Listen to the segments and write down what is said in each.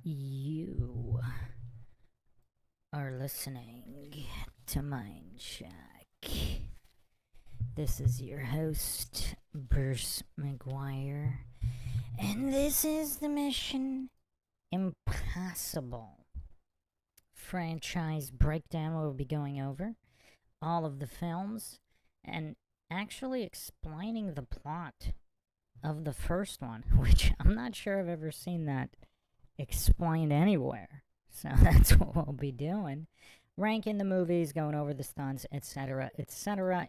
You are listening to MINDSHOCK. This is your host, Bruce McGuire, and this is the Mission Impossible franchise breakdown where we'll be going over all of the films and actually explaining the plot of the first one, which I'm not sure I've ever seen that explained anywhere. So that's what we'll be doing. Ranking the movies, going over the stunts, etc.,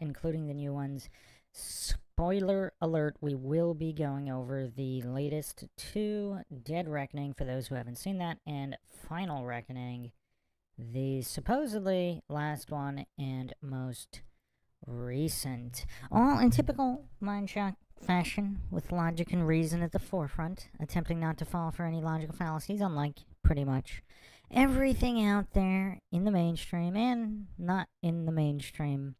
including the new ones. Spoiler alert, we will be going over the latest two, Dead Reckoning, for those who haven't seen that, and Final Reckoning, the supposedly last one and most recent. All in typical Mindshock fashion, with logic and reason at the forefront, attempting not to fall for any logical fallacies, unlike pretty much everything out there in the mainstream and not in the mainstream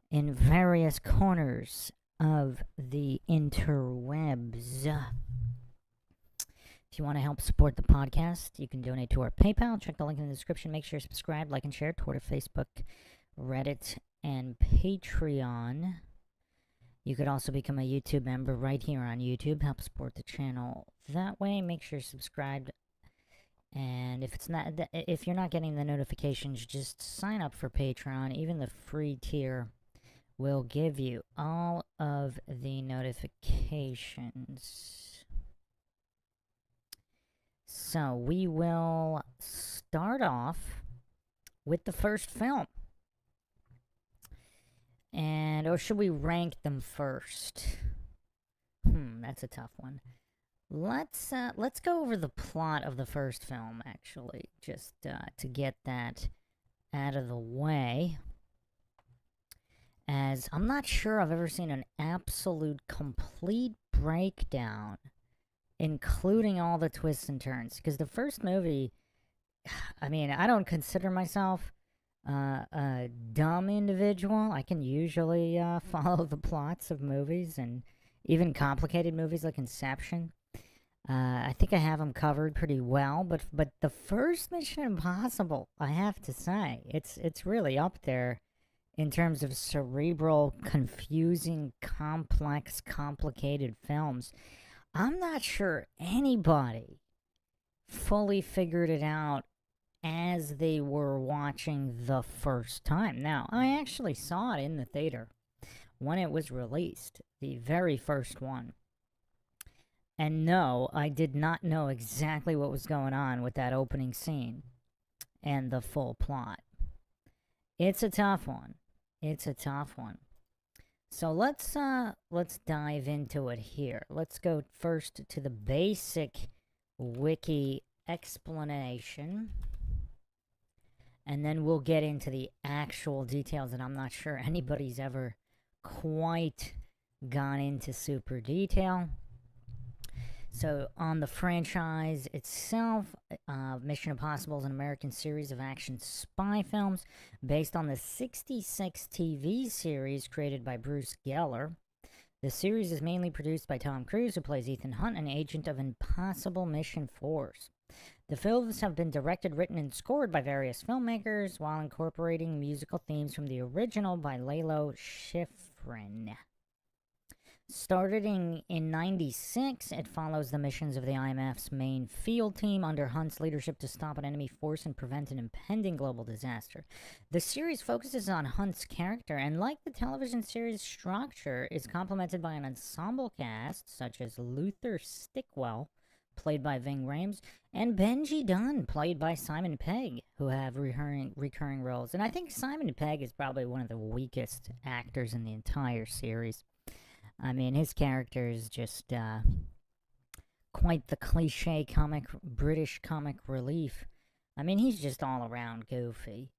in various corners of the interwebs. If you want to help support the podcast, you can donate to our PayPal. Check the link in the description. Make sure you subscribe, like, and share. Twitter, Facebook, Reddit, and Patreon. You could also become a YouTube member right here on YouTube. Help support the channel that way. Make sure you're subscribed. And if you're not getting the notifications, just sign up for Patreon. Even the free tier will give you all of the notifications. So we will start off with the first film. Or should we rank them first? That's a tough one. Let's go over the plot of the first film, actually, just to get that out of the way. As I'm not sure I've ever seen an absolute complete breakdown, including all the twists and turns. Because the first movie, I mean, I don't consider myself a dumb individual. I can usually follow the plots of movies, and even complicated movies like Inception. I think I have them covered pretty well, but the first Mission Impossible, I have to say, it's really up there in terms of cerebral, confusing, complex, complicated films. I'm not sure anybody fully figured it out as they were watching the first time. Now, I actually saw it in the theater when it was released, the very first one. And no, I did not know exactly what was going on with that opening scene and the full plot. It's a tough one. It's a tough one. So let's dive into it here. Let's go first to the basic wiki explanation, and then we'll get into the actual details that I'm not sure anybody's ever quite gone into super detail. So, on the franchise itself, Mission Impossible is an American series of action spy films based on the 66 TV series created by Bruce Geller. The series is mainly produced by Tom Cruise, who plays Ethan Hunt, an agent of Impossible Mission Force. The films have been directed, written, and scored by various filmmakers while incorporating musical themes from the original by Lalo Schifrin. Starting in 96, it follows the missions of the IMF's main field team under Hunt's leadership to stop an enemy force and prevent an impending global disaster. The series focuses on Hunt's character, and like the television series structure, is complemented by an ensemble cast such as Luther Stickwell, played by Ving Rhames, and Benji Dunn, played by Simon Pegg, who have recurring roles. And I think Simon Pegg is probably one of the weakest actors in the entire series. I mean, his character is just quite the cliche British comic relief. I mean, he's just all around goofy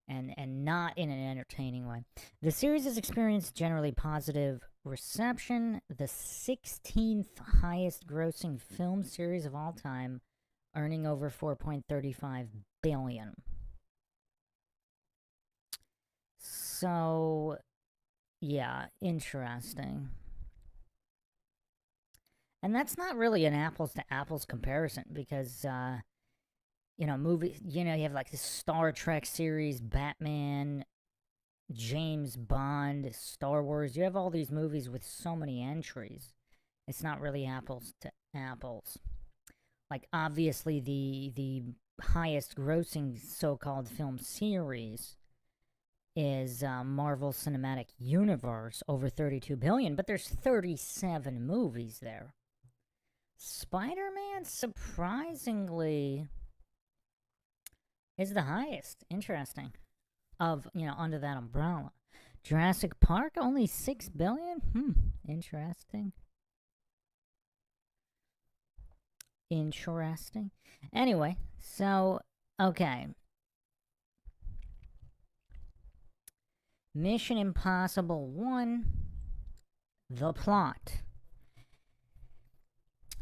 and not in an entertaining way. The series has experienced generally positive reception, the 16th highest grossing film series of all time, earning over $4.35 billion. So, yeah, interesting. And that's not really an apples to apples comparison because, movies, you have like the Star Trek series, Batman, James Bond, Star Wars. You have all these movies with so many entries. It's not really apples to apples. Like obviously the highest grossing so-called film series is Marvel Cinematic Universe, over 32 billion, but there's 37 movies there. Spider-Man, surprisingly, is the highest. Interesting. Of, under that umbrella. Jurassic Park, only 6 billion? Interesting. Interesting. Anyway, so, okay. Mission Impossible 1, the plot.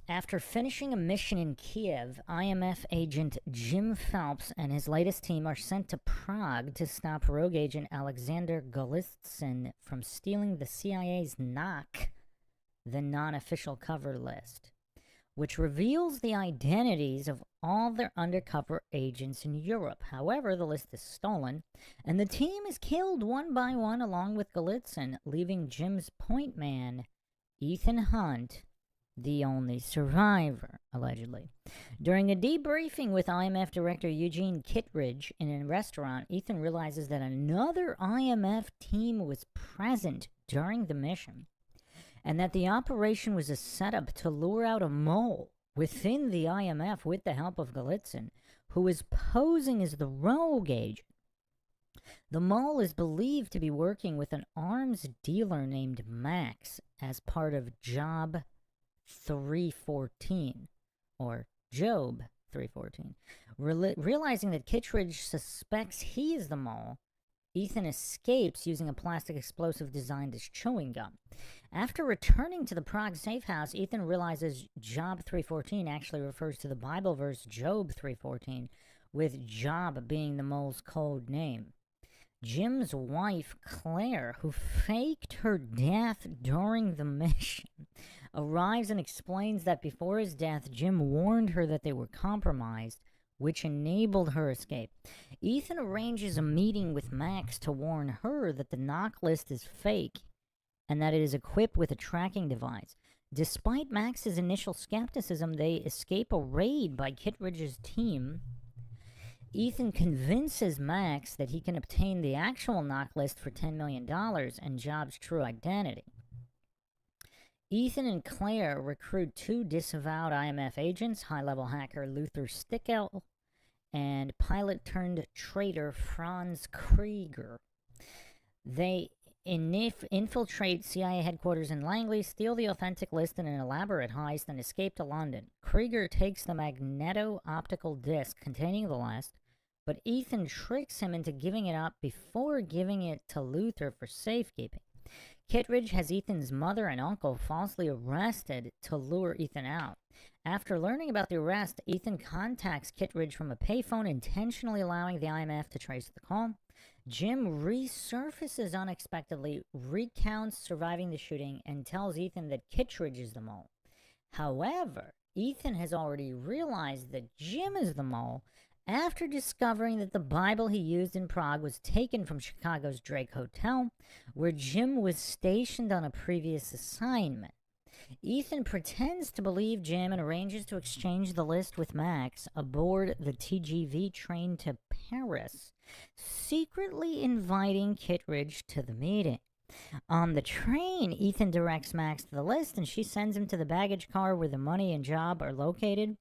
After finishing a mission in Kiev, IMF agent Jim Phelps and his latest team are sent to Prague to stop rogue agent Alexander Golitsyn from stealing the CIA's NOC, the non-official cover list, which reveals the identities of all their undercover agents in Europe. However, the list is stolen, and the team is killed one by one along with Golitsyn, leaving Jim's point man, Ethan Hunt, the only survivor, allegedly. During a debriefing with IMF director Eugene Kittredge in a restaurant, Ethan realizes that another IMF team was present during the mission, and that the operation was a setup to lure out a mole within the IMF with the help of Golitsyn, who is posing as the rogue agent. The mole is believed to be working with an arms dealer named Max as part of Job 314, or Job 314. Realizing that Kittredge suspects he is the mole, Ethan escapes using a plastic explosive designed as chewing gum. After returning to the Prague safe house, Ethan realizes Job 314 actually refers to the Bible verse Job 314, with Job being the mole's code name. Jim's wife, Claire, who faked her death during the mission, arrives and explains that before his death, Jim warned her that they were compromised, which enabled her escape. Ethan arranges a meeting with Max to warn her that the NOC list is fake and that it is equipped with a tracking device. Despite Max's initial skepticism, they escape a raid by Kittredge's team. Ethan convinces Max that he can obtain the actual NOC list for $10 million and Job's true identity. Ethan and Claire recruit two disavowed IMF agents, high-level hacker Luther Stickel and pilot-turned-traitor Franz Krieger. They infiltrate CIA headquarters in Langley, steal the authentic list in an elaborate heist, and escape to London. Krieger takes the magneto-optical disc containing the list, but Ethan tricks him into giving it up before giving it to Luther for safekeeping. Kittredge has Ethan's mother and uncle falsely arrested to lure Ethan out. After learning about the arrest, Ethan contacts Kittredge from a payphone, intentionally allowing the IMF to trace the call. Jim resurfaces unexpectedly, recounts surviving the shooting, and tells Ethan that Kittredge is the mole. However, Ethan has already realized that Jim is the mole after discovering that the Bible he used in Prague was taken from Chicago's Drake Hotel, where Jim was stationed on a previous assignment. Ethan pretends to believe Jim and arranges to exchange the list with Max aboard the TGV train to Paris, secretly inviting Kittredge to the meeting. On the train, Ethan directs Max to the list, and she sends him to the baggage car where the money and Job are located,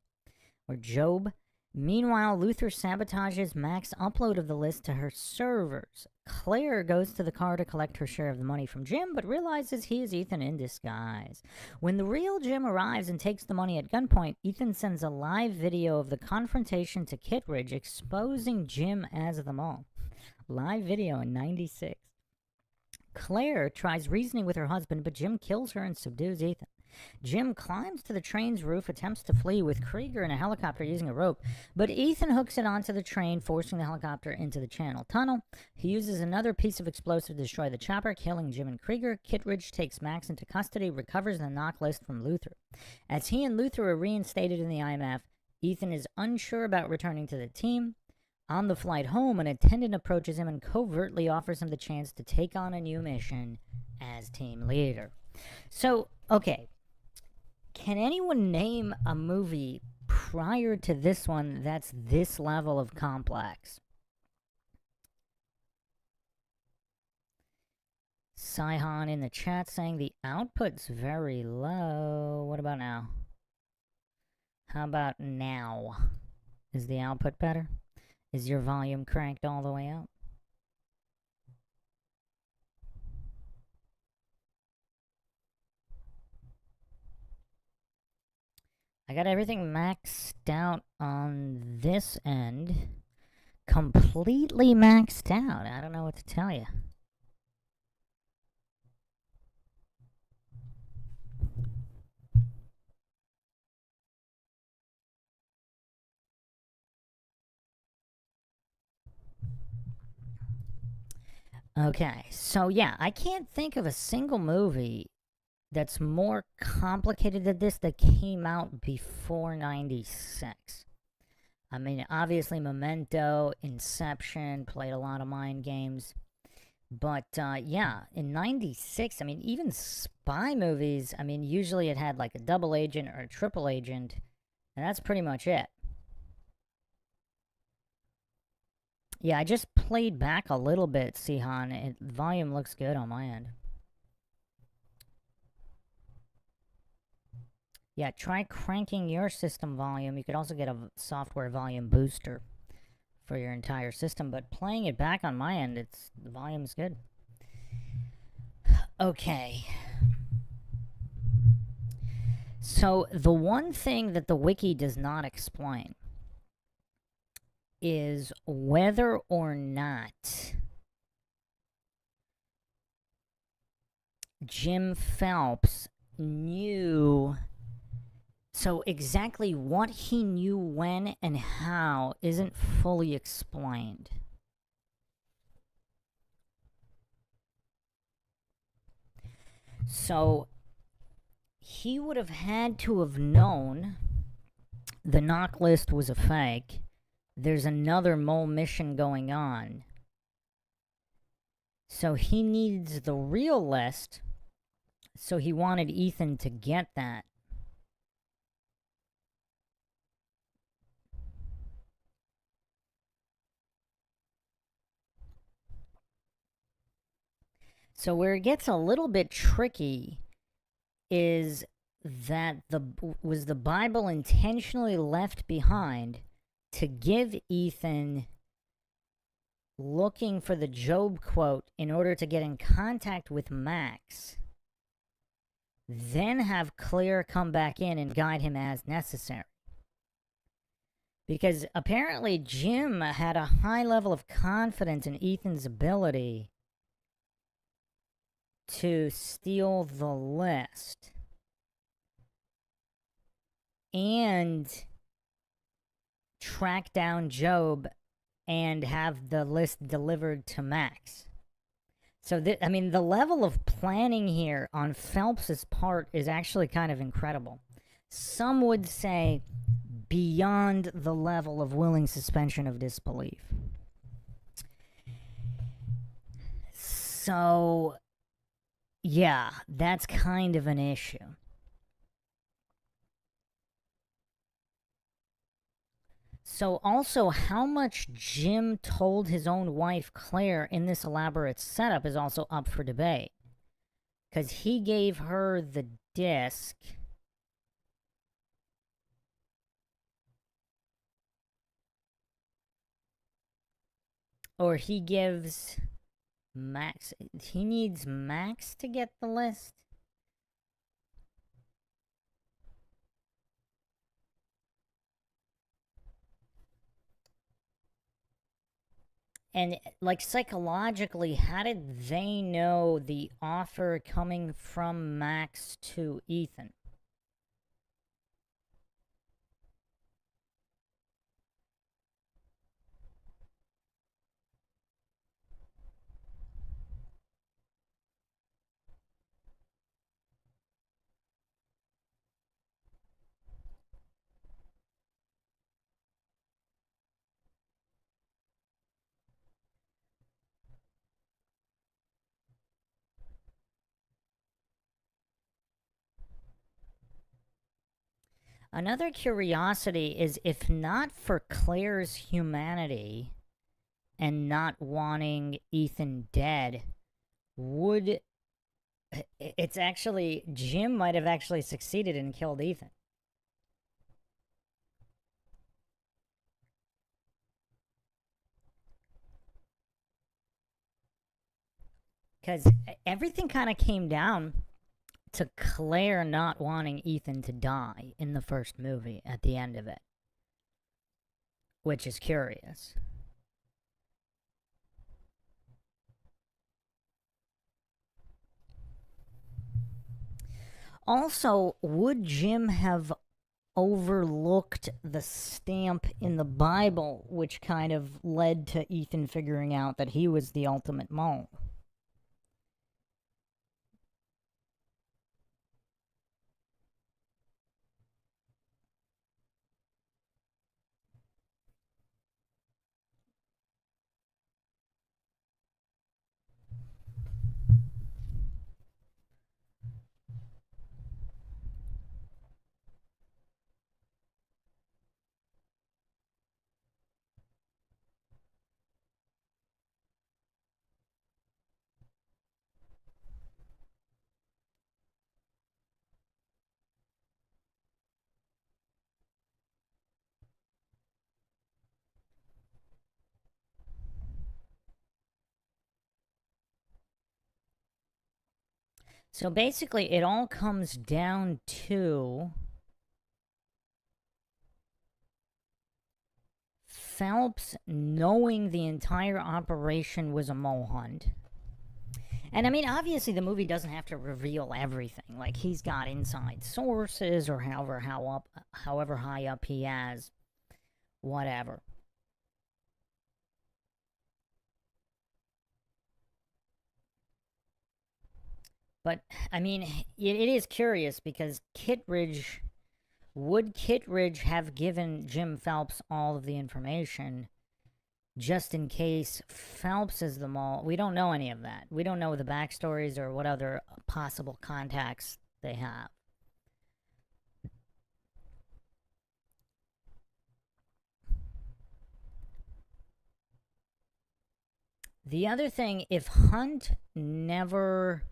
or Job. Meanwhile, Luther sabotages Max's upload of the list to her servers. Claire goes to the car to collect her share of the money from Jim, but realizes he is Ethan in disguise. When the real Jim arrives and takes the money at gunpoint, Ethan sends a live video of the confrontation to Kittredge, exposing Jim as the mole. Live video in '96. Claire tries reasoning with her husband, but Jim kills her and subdues Ethan. Jim climbs to the train's roof, attempts to flee with Krieger in a helicopter using a rope, but Ethan hooks it onto the train, forcing the helicopter into the channel tunnel. He uses another piece of explosive to destroy the chopper, killing Jim and Krieger. Kittredge takes Max into custody, recovers the knock list from Luther. As he and Luther are reinstated in the IMF, Ethan is unsure about returning to the team. On the flight home, an attendant approaches him and covertly offers him the chance to take on a new mission as team leader. So, okay. Can anyone name a movie prior to this one that's this level of complex? Saihan in the chat saying the output's very low. What about now? How about now? Is the output better? Is your volume cranked all the way up? I got everything maxed out on this end. Completely maxed out. I don't know what to tell you. Okay, so yeah, I can't think of a single movie that's more complicated than this that came out before 96. I mean, obviously Memento, Inception, played a lot of mind games. But yeah, in 96, I mean, even spy movies, I mean, usually it had like a double agent or a triple agent, and that's pretty much it. Yeah, I just played back a little bit, Sihan. Volume looks good on my end. Yeah, try cranking your system volume. You could also get a software volume booster for your entire system, but playing it back on my end, the volume's good. Okay. So the one thing that the wiki does not explain is whether or not Jim Phelps knew. So exactly what he knew when and how isn't fully explained. So he would have had to have known the knock list was a fake. There's another mole mission going on. So he needs the real list. So he wanted Ethan to get that. So where it gets a little bit tricky is that was the Bible intentionally left behind to give Ethan looking for the Job quote in order to get in contact with Max, then have Claire come back in and guide him as necessary. Because apparently Jim had a high level of confidence in Ethan's ability to steal the list and track down Job and have the list delivered to Max. So, I mean, the level of planning here on Phelps's part is actually kind of incredible. Some would say beyond the level of willing suspension of disbelief. So, yeah, that's kind of an issue. So also, how much Jim told his own wife, Claire, in this elaborate setup is also up for debate. Because he gave her the disc. Or he gives Max. He needs Max to get the list. And, like, psychologically, how did they know the offer coming from Max to Ethan? Another curiosity is, if not for Claire's humanity and not wanting Ethan dead, would it's actually Jim might have actually succeeded and killed Ethan. Because everything kind of came down to Claire not wanting Ethan to die in the first movie at the end of it, which is curious. Also, would Jim have overlooked the stamp in the Bible, which kind of led to Ethan figuring out that he was the ultimate mole? So basically, it all comes down to Phelps knowing the entire operation was a mole hunt. And I mean, obviously, the movie doesn't have to reveal everything. Like, he's got inside sources, or however high up he has, whatever. But I mean, it is curious because would Kittredge have given Jim Phelps all of the information just in case Phelps is the mole? We don't know any of that. We don't know the backstories or what other possible contacts they have. The other thing, if Hunt never,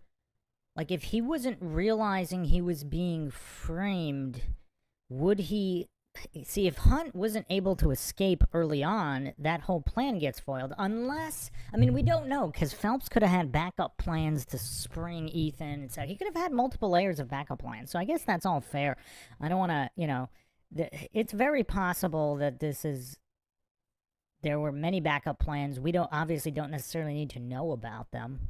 like, if he wasn't realizing he was being framed, would he... See, if Hunt wasn't able to escape early on, that whole plan gets foiled. Unless, I mean, we don't know, because Phelps could have had backup plans to spring Ethan, etc. He could have had multiple layers of backup plans, so I guess that's all fair. I don't want to, you know... It's very possible that there were many backup plans. We obviously don't necessarily need to know about them.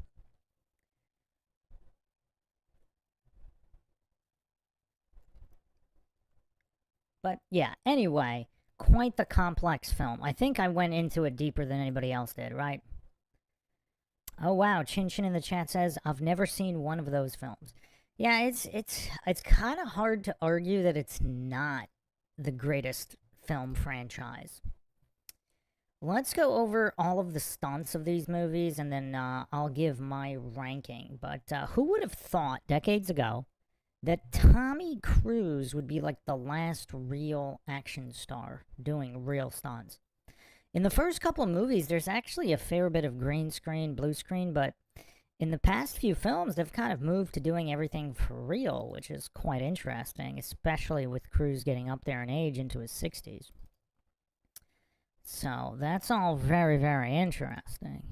But yeah, anyway, quite the complex film. I think I went into it deeper than anybody else did, right? Oh wow, Chin Chin in the chat says, I've never seen one of those films. Yeah, it's kind of hard to argue that it's not the greatest film franchise. Let's go over all of the stunts of these movies, and then I'll give my ranking. But who would have thought decades ago that Tommy Cruise would be like the last real action star doing real stunts? In the first couple of movies, there's actually a fair bit of green screen, blue screen, but in the past few films, they've kind of moved to doing everything for real, which is quite interesting, especially with Cruise getting up there in age into his 60s. So that's all very, very interesting.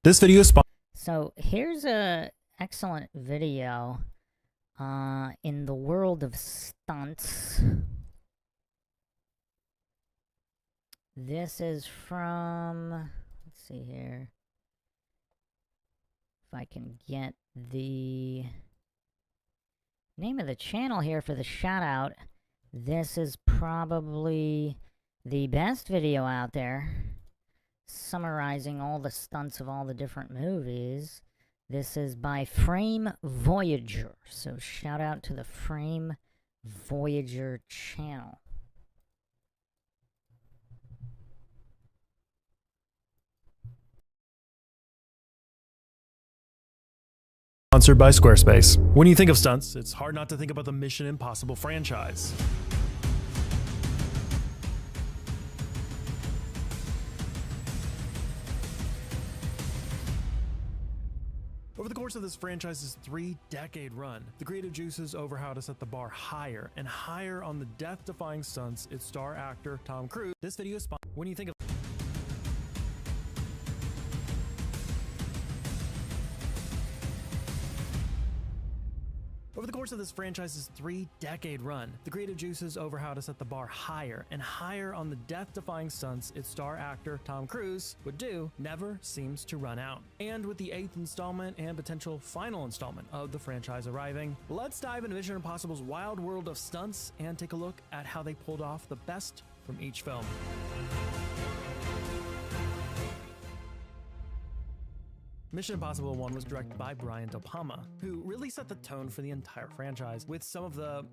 This video is So here's a excellent video in the world of stunts. This is from, let's see here, if I can get the name of the channel here for the shout out. This is probably the best video out there summarizing all the stunts of all the different movies. This is by Frame Voyager, so shout out to the Frame Voyager channel. Sponsored by Squarespace. When you think of stunts, it's hard not to think about the Mission Impossible franchise. Over the course of this franchise's 3-decade run, the creative juices over how to set the bar higher and higher on the death-defying stunts its star actor Tom Cruise. This video is sponsored. When you think of Over the course of this franchise's 3-decade run, the creative juices over how to set the bar higher and higher on the death-defying stunts its star actor Tom Cruise would do never seems to run out. And with the 8th installment and potential final installment of the franchise arriving, let's dive into Mission Impossible's wild world of stunts and take a look at how they pulled off the best from each film. Mission Impossible 1 was directed by Brian De Palma, who really set the tone for the entire franchise, with some of the,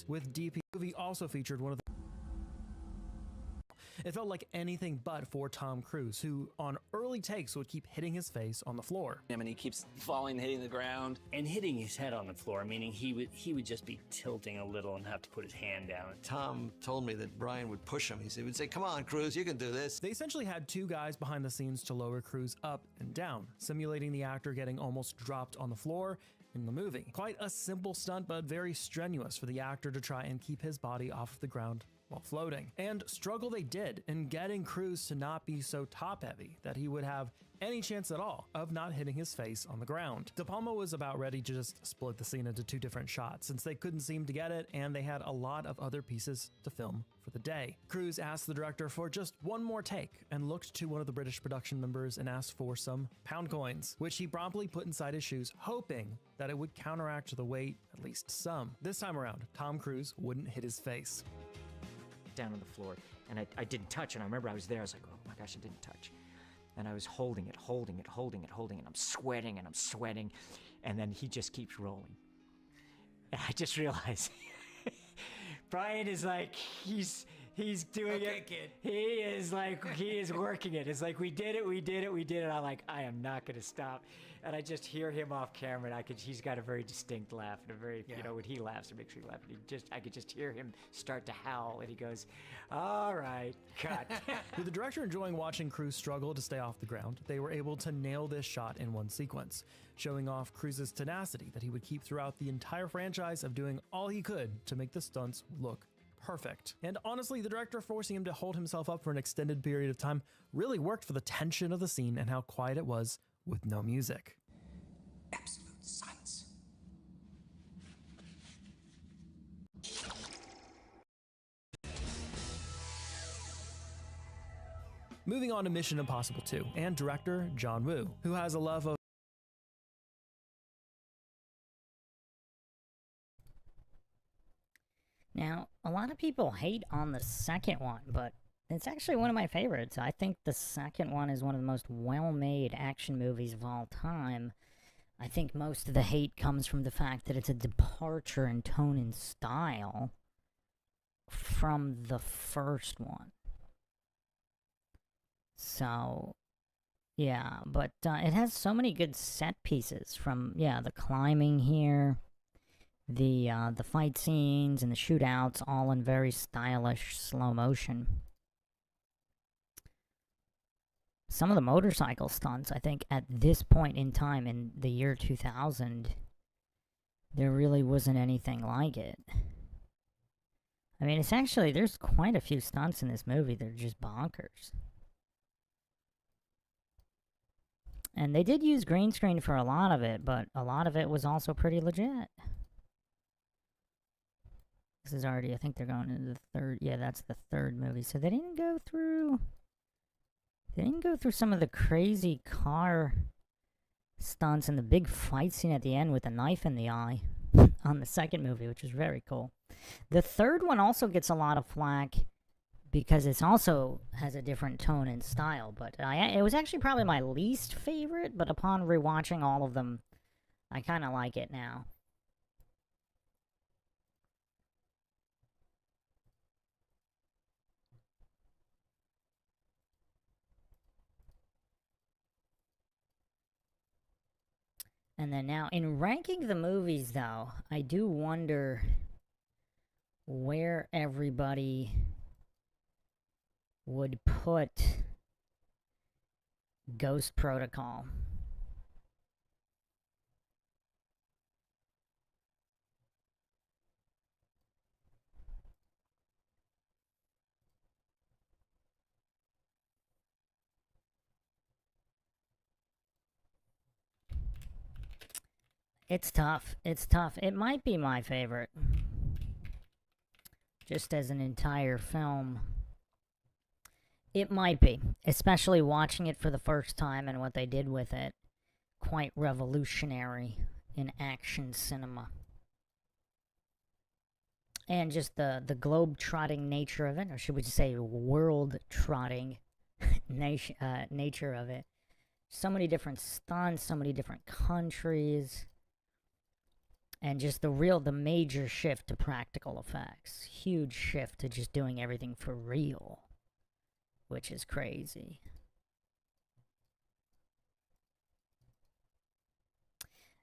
with DP. The movie also featured one of the It felt like anything but for Tom Cruise, who on early takes would keep hitting his face on the floor. I mean, he keeps falling, hitting the ground. And hitting his head on the floor, meaning he would just be tilting a little and have to put his hand down. Tom told me that Brian would push him. He would say, "Come on, Cruise, you can do this." They essentially had two guys behind the scenes to lower Cruise up and down, simulating the actor getting almost dropped on the floor in the movie. Quite a simple stunt, but very strenuous for the actor to try and keep his body off the ground while floating. And struggle they did in getting Cruise to not be so top heavy that he would have any chance at all of not hitting his face on the ground. De Palma was about ready to just split the scene into two different shots since they couldn't seem to get it and they had a lot of other pieces to film for the day. Cruise asked the director for just one more take and looked to one of the British production members and asked for some pound coins, which he promptly put inside his shoes, hoping that it would counteract the weight at least some. This time around, Tom Cruise wouldn't hit his face. Down on the floor, and I didn't touch, and I remember I was there, I was like, oh my gosh, I didn't touch. And I was holding it, and I'm sweating, and then he just keeps rolling. And I just realized, Brian is like, he's doing it. Kid. He is working it. It's like, we did it. I'm like, I am not gonna stop. And I just hear him off camera, and he's got a very distinct laugh, and a very, when he laughs, it makes me laugh. And I could just hear him start to howl, and he goes, all right, cut. With the director enjoying watching Cruise struggle to stay off the ground, they were able to nail this shot in one sequence, showing off Cruise's tenacity that he would keep throughout the entire franchise of doing all he could to make the stunts look perfect. And honestly, the director forcing him to hold himself up for an extended period of time really worked for the tension of the scene and how quiet it was with no music. Absolute silence. Moving on to Mission Impossible 2 and director John Woo, who has a love of Now, a lot of people hate on the second one, but it's actually one of my favorites. I think the second one is one of the most well-made action movies of all time. I think most of the hate comes from the fact that it's a departure in tone and style from the first one. So, yeah, but it has so many good set pieces from, the climbing here, the fight scenes and the shootouts, all in very stylish slow motion. Some of the motorcycle stunts, I think, at this point in time in the year 2000, there really wasn't anything like it. I mean, it's actually, there's quite a few stunts in this movie that are just bonkers. And they did use green screen for a lot of it, but a lot of it was also pretty legit. This is already, I think they're going into the third, that's the third movie. So they didn't go through some of the crazy car stunts and the big fight scene at the end with the knife in the eye on the second movie, which is very cool. The third one also gets a lot of flack because it's also has a different tone and style, but it was actually probably my least favorite, but upon rewatching all of them, I kind of like it now. And then now, in ranking the movies, though, I do wonder where everybody would put Ghost Protocol. It's tough. It's tough. It might be my favorite. Just as an entire film. It might be. Especially watching it for the first time and what they did with it. Quite revolutionary in action cinema. And just the globe-trotting nature of it, or should we say world-trotting nature of it. So many different stunts, so many different countries. And just the major shift to practical effects. Huge shift to just doing everything for real. Which is crazy.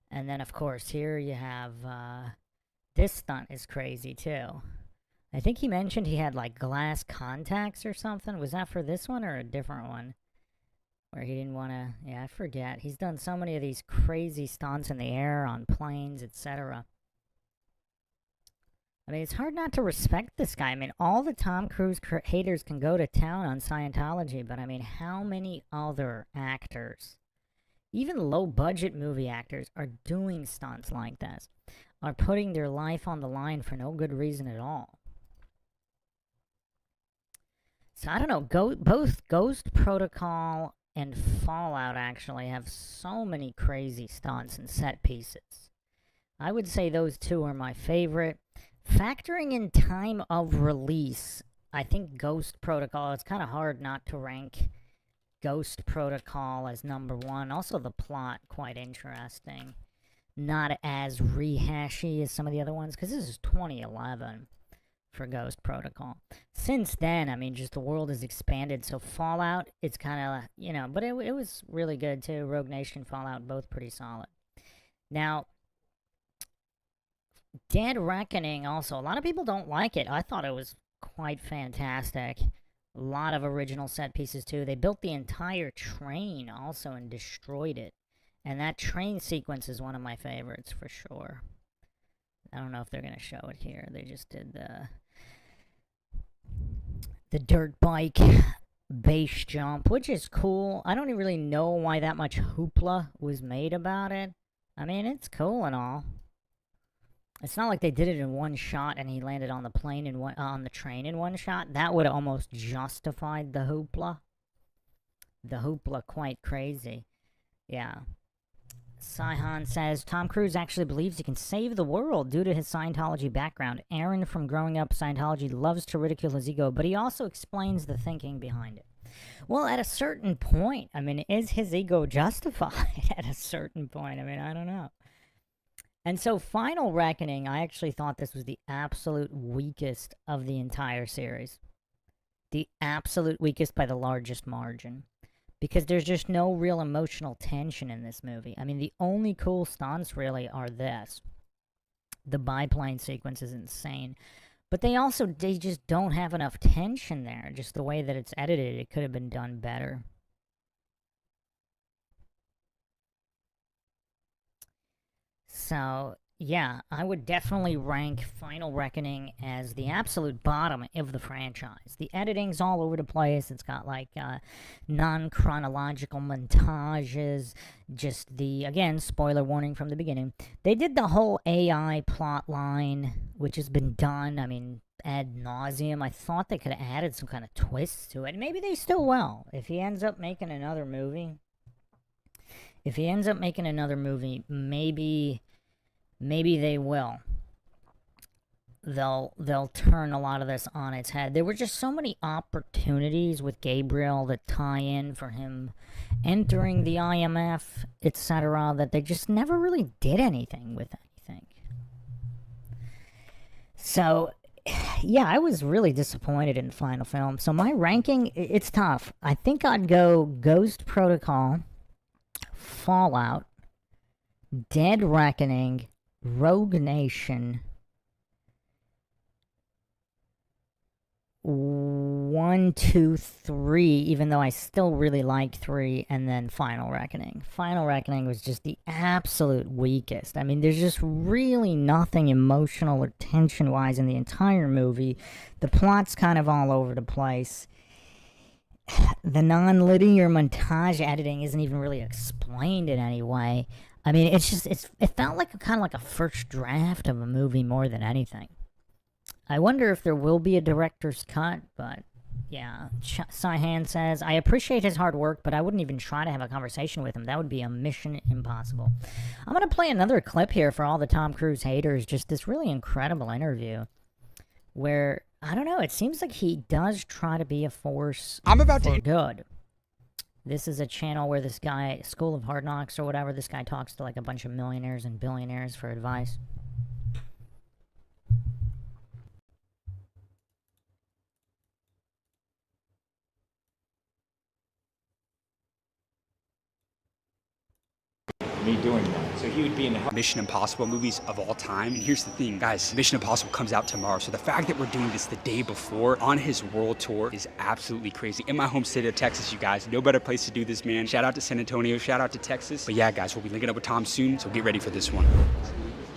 And then, of course, here you have, this stunt is crazy, too. I think he mentioned he had, like, glass contacts or something. Was that for this one or a different one? Where he didn't want to... Yeah, I forget. He's done so many of these crazy stunts in the air, on planes, etc. I mean, it's hard not to respect this guy. I mean, all the Tom Cruise haters can go to town on Scientology, but I mean, how many other actors, even low-budget movie actors, are doing stunts like this? Are putting their life on the line for no good reason at all? So, I don't know. Both Ghost Protocol and Fallout actually have so many crazy stunts and set pieces. I would say those two are my favorite. Factoring in time of release, I think Ghost Protocol, it's kind of hard not to rank Ghost Protocol as number one. Also, the plot, quite interesting. Not as rehashy as some of the other ones, because this is 2011 for Ghost Protocol. Since then, I mean, just the world has expanded, so Fallout, it's kind of, you know, but it was really good too. Rogue Nation, Fallout, both pretty solid. Now, Dead Reckoning also, a lot of people don't like it. I thought it was quite fantastic. A lot of original set pieces too. They built the entire train also and destroyed it. And that train sequence is one of my favorites for sure. I don't know if they're going to show it here. They just did the dirt bike base jump, which is cool. I don't really know why that much hoopla was made about it. I mean, it's cool and all. It's not like they did it in one shot and he landed on the plane in on the train in one shot. That would have almost justified the hoopla. The hoopla quite crazy. Yeah. Saihan says, Tom Cruise actually believes he can save the world due to his Scientology background. Aaron, from growing up Scientology, loves to ridicule his ego, but he also explains the thinking behind it. Well, at a certain point, I mean, is his ego justified at a certain point? I mean, I don't know. And so Final Reckoning, I actually thought this was the absolute weakest of the entire series. The absolute weakest by the largest margin. Because there's just no real emotional tension in this movie. I mean, the only cool stunts really are this. The biplane sequence is insane. But they just don't have enough tension there. Just the way that it's edited, it could have been done better. So, yeah, I would definitely rank Final Reckoning as the absolute bottom of the franchise. The editing's all over the place. It's got, like, non-chronological montages. Just again, spoiler warning from the beginning. They did the whole AI plot line, which has been done, I mean, ad nauseum. I thought they could have added some kind of twists to it. Maybe they still will. If he ends up making another movie, maybe they will. They'll turn a lot of this on its head. There were just so many opportunities with Gabriel that tie in for him entering the IMF, etc., that they just never really did anything with anything. So, yeah, I was really disappointed in the final film. So my ranking, it's tough. I think I'd go Ghost Protocol, Fallout, Dead Reckoning, Rogue Nation, 1, 2, 3, even though I still really liked 3, and then Final Reckoning. Final Reckoning was just the absolute weakest. I mean, there's just really nothing emotional or tension-wise in the entire movie. The plot's kind of all over the place. The non-linear montage editing isn't even really explained in any way. I mean, it felt like kind of like a first draft of a movie more than anything. I wonder if there will be a director's cut, but yeah. Saihan says, I appreciate his hard work, but I wouldn't even try to have a conversation with him. That would be a mission impossible. I'm going to play another clip here for all the Tom Cruise haters. Just this really incredible interview where, I don't know, it seems like he does try to be a force for good. This is a channel where this guy, School of Hard Knocks or whatever, this guy talks to like a bunch of millionaires and billionaires for advice. Me doing that. So he would be in the Mission Impossible movies of all time. And here's the thing, guys, Mission Impossible comes out tomorrow. So the fact that we're doing this the day before on his world tour is absolutely crazy. In my home state of Texas, you guys, no better place to do this, man. Shout out to San Antonio, shout out to Texas. But yeah, guys, we'll be linking up with Tom soon, so get ready for this one.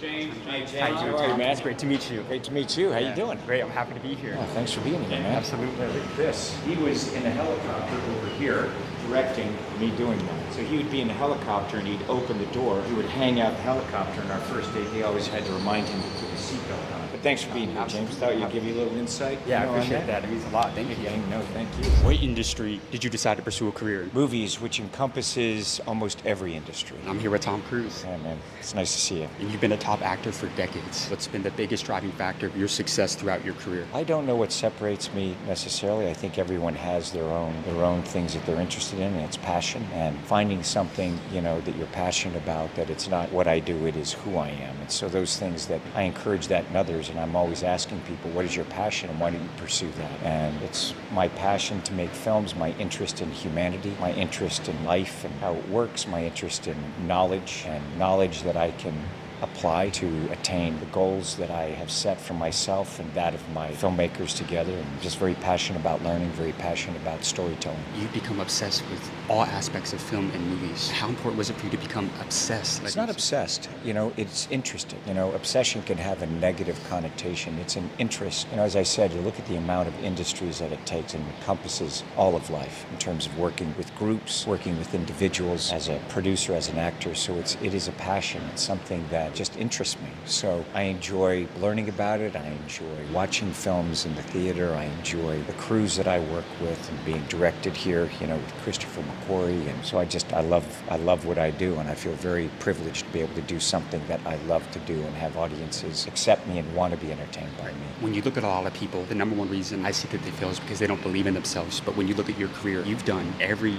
James. Hey, James. How you doing, man? It's great to meet you. Great to meet you. How you doing? Great, I'm happy to be here. Oh, thanks for being here, man. Absolutely. Look at this. He was in a helicopter over here directing me doing that. So he would be in a helicopter and he'd open the door. He would hang out the helicopter, and our first date, he always had to remind him to put his seatbelt on. But thanks for being here, James. Thought you'd give you a little insight. Yeah, you know, I appreciate on that. It means a lot. Thank you. No, thank you. What industry did you decide to pursue a career in? Movies, which encompasses almost every industry. I'm here with Tom Cruise. Yeah, man. It's nice to see you. And you've been a top actor for decades. What's been the biggest driving factor of your success throughout your career? I don't know what separates me necessarily. I think everyone has their own things that they're interested in, and it's passion. And finding something, you know, that you're passionate about, that it's not what I do, it is who I am. And so those things that I encourage that in others, and I'm always asking people, what is your passion and why don't you pursue that? And it's my passion to make films, my interest in humanity, my interest in life and how it works, my interest in knowledge, and knowledge that I can apply to attain the goals that I have set for myself and that of my filmmakers together. And I'm just very passionate about learning, very passionate about storytelling. You've become obsessed with all aspects of film and movies. How important was it for you to become obsessed? It's not obsessed, you know, it's interested. You know, obsession can have a negative connotation. It's an interest. You know, as I said, you look at the amount of industries that it takes and encompasses all of life in terms of working with groups, working with individuals, as a producer, as an actor. So it is a passion. It's something that just interests me. So I enjoy learning about it. I enjoy watching films in the theater. I enjoy the crews that I work with and being directed here, you know, with Christopher McQuarrie. And so I love what I do, and I feel very privileged to be able to do something that I love to do and have audiences accept me and want to be entertained by me. When you look at a lot of people, the number one reason I see that they fail is because they don't believe in themselves. But when you look at your career, you've done every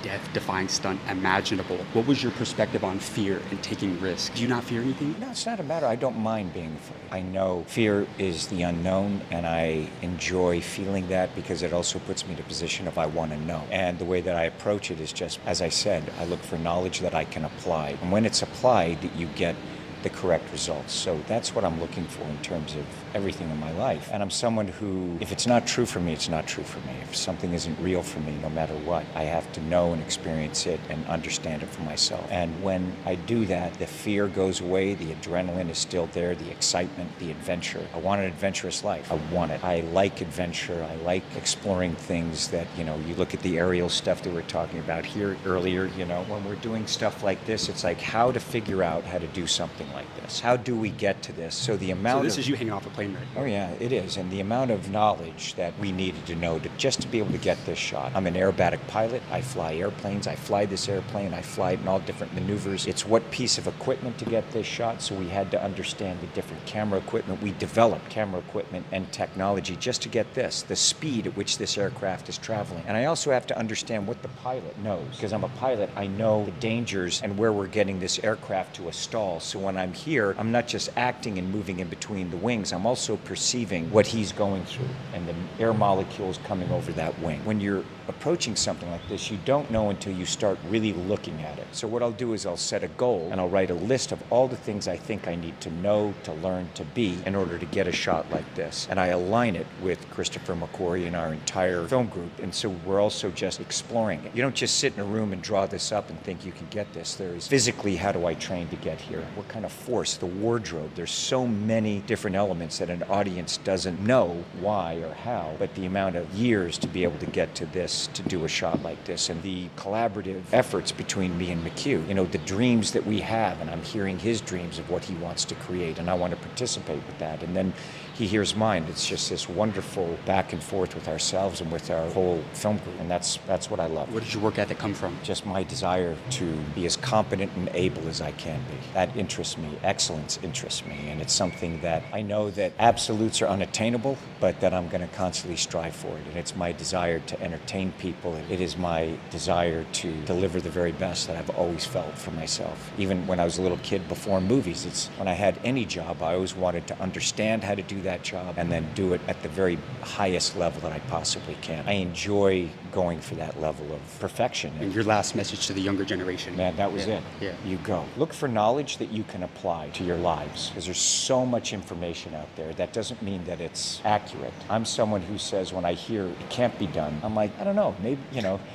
death-defying stunt imaginable. What was your perspective on fear and taking risks? Do you not fear anything? No, it's not a matter. I don't mind being afraid. I know fear is the unknown, and I enjoy feeling that because it also puts me in a position of I want to know. And the way that I approach it is just, as I said, I look for knowledge that I can apply. And when it's applied, you get the correct results. So that's what I'm looking for in terms of everything in my life. And I'm someone who, if it's not true for me, it's not true for me. If something isn't real for me, no matter what, I have to know and experience it and understand it for myself. And when I do that, the fear goes away, the adrenaline is still there, the excitement, the adventure. I want an adventurous life. I want it. I like adventure. I like exploring things that, you know, you look at the aerial stuff that we're talking about here earlier, you know, when we're doing stuff like this, it's like how to figure out how to do something like this. How do we get to this? So the amount So this is you hanging off a plane right here. Oh yeah, it is. And the amount of knowledge that we needed to know just to be able to get this shot. I'm an aerobatic pilot. I fly airplanes. I fly this airplane. I fly it in all different maneuvers. It's what piece of equipment to get this shot. So we had to understand the different camera equipment. We developed camera equipment and technology just to get this, the speed at which this aircraft is traveling. And I also have to understand what the pilot knows. Because I'm a pilot, I know the dangers and where we're getting this aircraft to a stall. So when I'm here, I'm not just acting and moving in between the wings, I'm also perceiving what he's going through and the air molecules coming over that wing. When you're approaching something like this, you don't know until you start really looking at it. So what I'll do is I'll set a goal and I'll write a list of all the things I think I need to know, to learn, to be in order to get a shot like this. And I align it with Christopher McQuarrie and our entire film group. And so we're also just exploring it. You don't just sit in a room and draw this up and think you can get this. There is physically, how do I train to get here? What kind of force, the wardrobe. There's so many different elements that an audience doesn't know why or how, but the amount of years to be able to get to this, to do a shot like this, and the collaborative efforts between me and McHugh, the dreams that we have, and I'm hearing his dreams of what he wants to create, and I want to participate with that, and then he hears mine. It's just this wonderful back and forth with ourselves and with our whole film group, and that's what I love. Where does your work ethic come from? Just my desire to be as competent and able as I can be. That interests me. Excellence interests me, and it's something that I know that absolutes are unattainable, but that I'm going to constantly strive for it, and it's my desire to entertain people. It is my desire to deliver the very best that I've always felt for myself. Even when I was a little kid before movies, it's when I had any job, I always wanted to understand how to do that job and then do it at the very highest level that I possibly can. I enjoy going for that level of perfection. And your last message to the younger generation? Man, that was it. Yeah. You go. Look for knowledge that you can apply to your lives, because there's so much information out there. That doesn't mean that it's accurate. I'm someone who says when I hear it can't be done, I'm like, I don't know, maybe,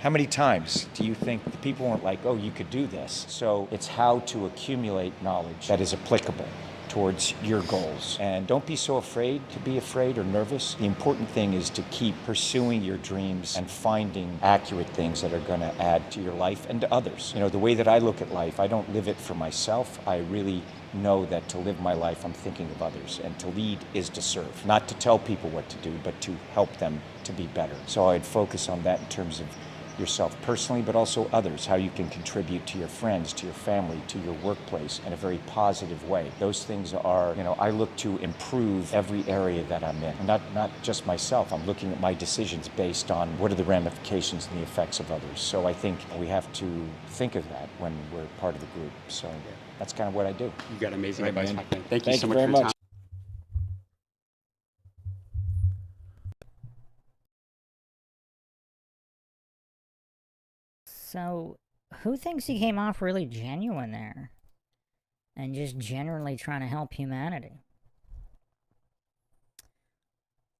how many times do you think the people weren't like, oh, you could do this? So it's how to accumulate knowledge that is applicable towards your goals. And don't be so afraid to be afraid or nervous. The important thing is to keep pursuing your dreams and finding accurate things that are going to add to your life and to others. The way that I look at life, I don't live it for myself. I really know that to live my life, I'm thinking of others. And to lead is to serve. Not to tell people what to do, but to help them to be better. So I'd focus on that in terms of yourself personally, but also others, how you can contribute to your friends, to your family, to your workplace in a very positive way. Those things are, I look to improve every area that I'm in. And not just myself, I'm looking at my decisions based on what are the ramifications and the effects of others. So I think we have to think of that when we're part of the group. So that's kind of what I do. You got amazing Right, advice, man. my friend. Thank you Thank so you much for very your much. time. So, who thinks he came off really genuine there? And just generally trying to help humanity?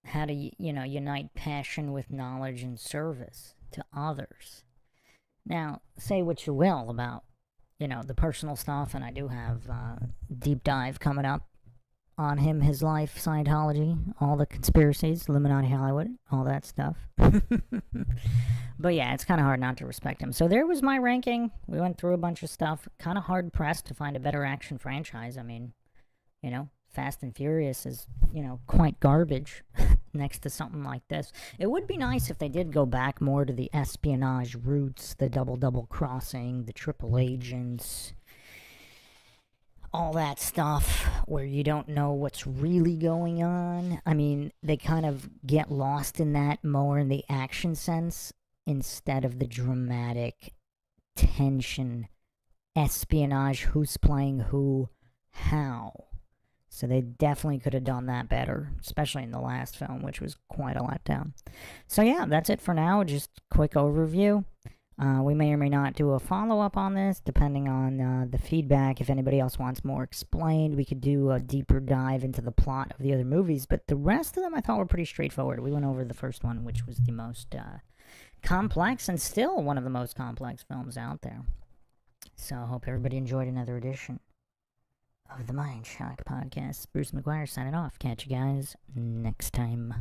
How to, unite passion with knowledge and service to others. Now, say what you will about, the personal stuff, and I do have a deep dive coming up on him, his life, Scientology, all the conspiracies, Illuminati Hollywood, all that stuff. But yeah, it's kind of hard not to respect him. So there was my ranking. We went through a bunch of stuff. Kind of hard pressed to find a better action franchise. I mean, Fast and Furious is, quite garbage next to something like this. It would be nice if they did go back more to the espionage roots, the double crossing, the triple agents, all that stuff where you don't know what's really going on. I mean, they kind of get lost in that more in the action sense instead of the dramatic tension, espionage, who's playing who, how. So they definitely could have done that better, especially in the last film, which was quite a letdown. So yeah, that's it for now. Just quick overview. We may or may not do a follow-up on this, depending on the feedback. If anybody else wants more explained, we could do a deeper dive into the plot of the other movies. But the rest of them I thought were pretty straightforward. We went over the first one, which was the most complex and still one of the most complex films out there. So I hope everybody enjoyed another edition of the MindShock podcast. Bruce McGuire signing off. Catch you guys next time.